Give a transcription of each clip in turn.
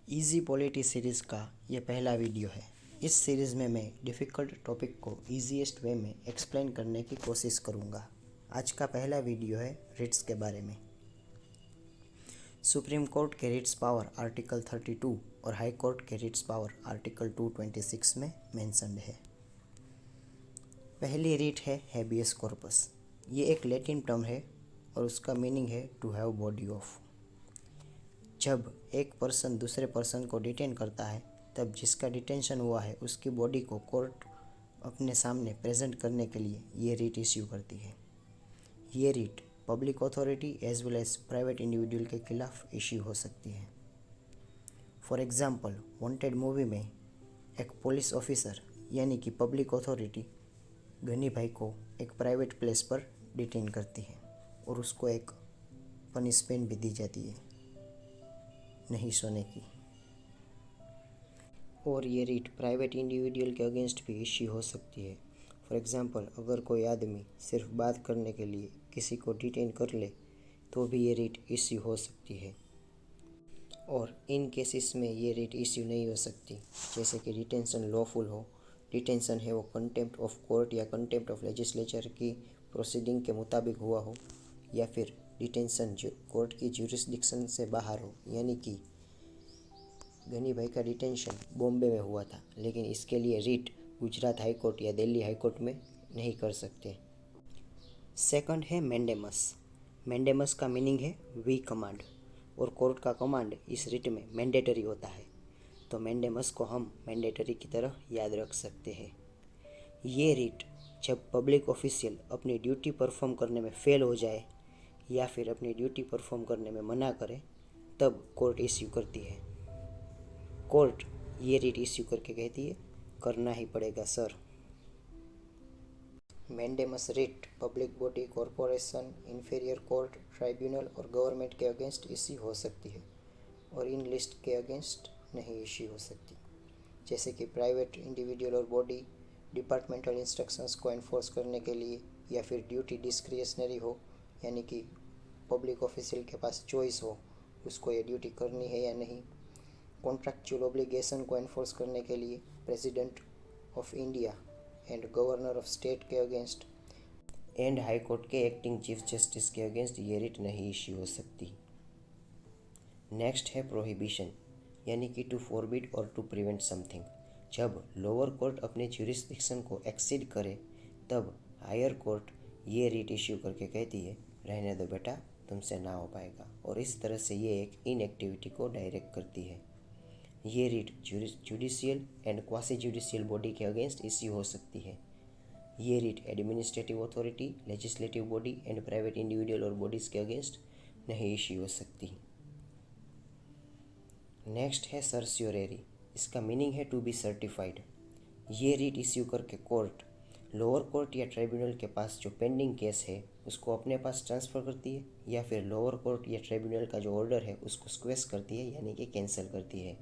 Easy polity series का ये पहला वीडियो है। इस सीरीज़ में मैं डिफ़िकल्ट टॉपिक को ईजीएस्ट वे में एक्सप्लेन करने की कोशिश करूँगा। आज का पहला वीडियो है रिट्स के बारे में। सुप्रीम कोर्ट के रिट्स पावर आर्टिकल 32 और हाई कोर्ट के रिट्स पावर आर्टिकल 226 में मेंशन्ड है। पहली रिट है हैबियस कॉर्पस। ये एक लैटिन टर्म है और उसका मीनिंग है टू हैव बॉडी ऑफ। जब एक पर्सन दूसरे पर्सन को डिटेन करता है तब जिसका डिटेंशन हुआ है उसकी बॉडी को कोर्ट अपने सामने प्रेजेंट करने के लिए ये रिट इश्यू करती है। ये writ public authority as well as private individual के खिलाफ इश्यू हो सकती है। फॉर एग्जांपल, वांटेड मूवी में एक पुलिस ऑफिसर यानी कि पब्लिक अथॉरिटी गनी भाई को एक प्राइवेट प्लेस पर डिटेन करती है और उसको एक पनिशमेंट भी दी जाती है, नहीं सोने की। और ये रिट प्राइवेट इंडिविजुअल के अगेंस्ट भी इश्यू हो सकती है। फॉर एग्जांपल, अगर कोई आदमी सिर्फ बात करने के लिए किसी को डिटेन कर ले तो भी ये रिट इश्यू हो सकती है। और इन केसेस में ये रिट इश्यू नहीं हो सकती, जैसे कि डिटेंशन लॉफुल हो, डिटेंशन है वो कंटेम्प्ट ऑफ कोर्ट या कंटेम्प्ट ऑफ लेजिस्लेचर की प्रोसीडिंग के मुताबिक हुआ हो, या फिर डिटेंशन जो कोर्ट की ज्यूरिसडिक्शन से बाहर हो। यानी कि गनी भाई का डिटेंशन बॉम्बे में हुआ था, लेकिन इसके लिए रिट गुजरात हाई कोर्ट या दिल्ली हाई कोर्ट में नहीं कर सकते। सेकंड है मैंडेमस। मैंडेमस का मीनिंग है वी कमांड, और कोर्ट का कमांड इस रिट में मैंडेटरी होता है, तो मैंडेमस को हम मैंडेटरी की तरह याद रख सकते हैं। ये रिट जब पब्लिक ऑफिशियल अपनी ड्यूटी परफॉर्म करने में फेल हो जाए या फिर अपनी ड्यूटी परफॉर्म करने में मना करे तब कोर्ट इश्यू करती है। कोर्ट ये रिट इश्यू करके कहती है करना ही पड़ेगा sir. Mandamus writ public body, corporation, inferior court, tribunal और गवर्नमेंट के अगेंस्ट इश्यू हो सकती है और इन लिस्ट के अगेंस्ट नहीं इश्यू हो सकती, जैसे कि प्राइवेट इंडिविजुअल और बॉडी डिपार्टमेंटल इंस्ट्रक्शंस को एनफोर्स करने के लिए, या फिर ड्यूटी डिस्क्रिशनरी हो, यानी कि पब्लिक ऑफिशियल के पास चॉइस हो उसको ये ड्यूटी करनी है या नहीं। कॉन्ट्रैक्चुअल ऑब्लिगेशन को एनफोर्स करने के लिए president of India and governor of state के अगेंस्ट एंड हाई कोर्ट के एक्टिंग चीफ जस्टिस के अगेंस्ट ये रिट नहीं इश्यू हो सकती। नेक्स्ट है प्रोहिबिशन, यानी कि टू फॉरबिड और टू प्रिवेंट समथिंग। जब लोअर कोर्ट अपने ज्यूरिसडिक्शन को एक्सीड करे तब हायर कोर्ट ये रिट इश्यू करके कहती है रहने दो बेटा, तुमसे ना हो पाएगा, और इस तरह से ये एक इनएक्टिविटी को डायरेक्ट करती है। ये writ judicial and quasi judicial body के अगेंस्ट इश्यू हो सकती है। ये writ administrative authority, legislative body and private individual और बॉडीज़ के अगेंस्ट नहीं इश्यू हो सकती। नेक्स्ट है सर्स्योरेरी। इसका मीनिंग है टू बी सर्टिफाइड। ये रिट इश्यू करके कोर्ट लोअर कोर्ट या ट्राइब्यूनल के पास जो पेंडिंग केस है उसको अपने पास ट्रांसफ़र करती है, या फिर लोअर कोर्ट या ट्राइब्यूनल का जो ऑर्डर है उसको स्क्वेश करती है, यानी कि कैंसिल करती है।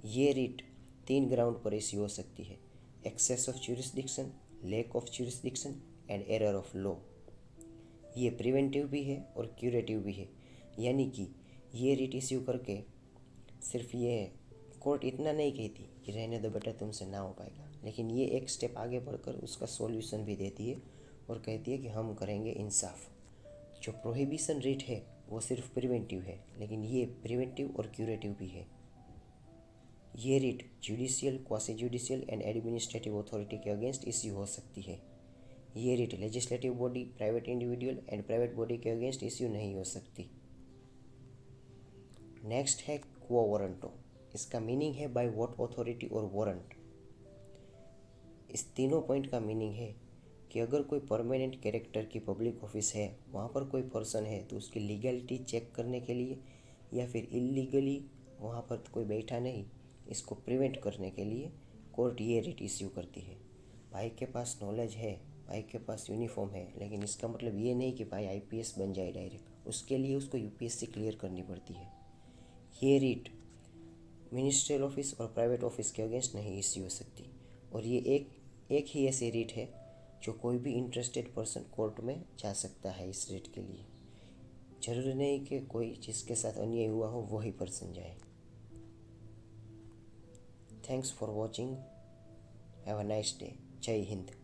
ये रिट 3 ग्राउंड पर इश्यू हो सकती है: excess of jurisdiction, lack of jurisdiction and error of law. ये प्रिवेंटिव भी है और क्यूरेटिव भी है, यानी कि ये रिट इश्यू करके सिर्फ ये कोर्ट इतना नहीं कहती कि रहने दो बेटा, तुमसे ना हो पाएगा, लेकिन ये एक स्टेप आगे बढ़कर उसका सॉल्यूशन भी देती है और कहती है कि हम करेंगे इंसाफ। जो प्रोहिबिशन रिट है वो सिर्फ प्रिवेंटिव है, लेकिन ये प्रिवेंटिव और क्यूरेटिव भी है। ये writ judicial, quasi judicial and administrative authority के अगेंस्ट इश्यू हो सकती है। ये writ legislative body, private individual and private body के अगेंस्ट इश्यू नहीं हो सकती। नेक्स्ट है क्वो वारंटो। इसका मीनिंग है बाय व्हाट अथॉरिटी और वारंट। इस तीनों पॉइंट का मीनिंग है कि अगर कोई परमानेंट कैरेक्टर की पब्लिक ऑफिस है, वहाँ पर कोई पर्सन है, तो उसकी लीगलिटी चेक करने के लिए, या फिर इलीगली वहाँ पर कोई बैठा नहीं, इसको प्रिवेंट करने के लिए कोर्ट ये रिट इश्यू करती है। भाई के पास नॉलेज है, भाई के पास यूनिफॉर्म है, लेकिन इसका मतलब ये नहीं कि भाई आईपीएस बन जाए डायरेक्ट, उसके लिए उसको यूपीएससी क्लियर करनी पड़ती है। ये रिट मिनिस्ट्रियल ऑफिस और प्राइवेट ऑफिस के अगेंस्ट नहीं इश्यू हो सकती, और ये एक ही ऐसी रिट है जो कोई भी इंटरेस्टेड पर्सन कोर्ट में जा सकता है इस रिट के लिए। जरूरी नहीं कि कोई जिसके साथ अन्याय हुआ हो वही पर्सन जाए। Thanks for watching. Have a nice day. जय हिंद.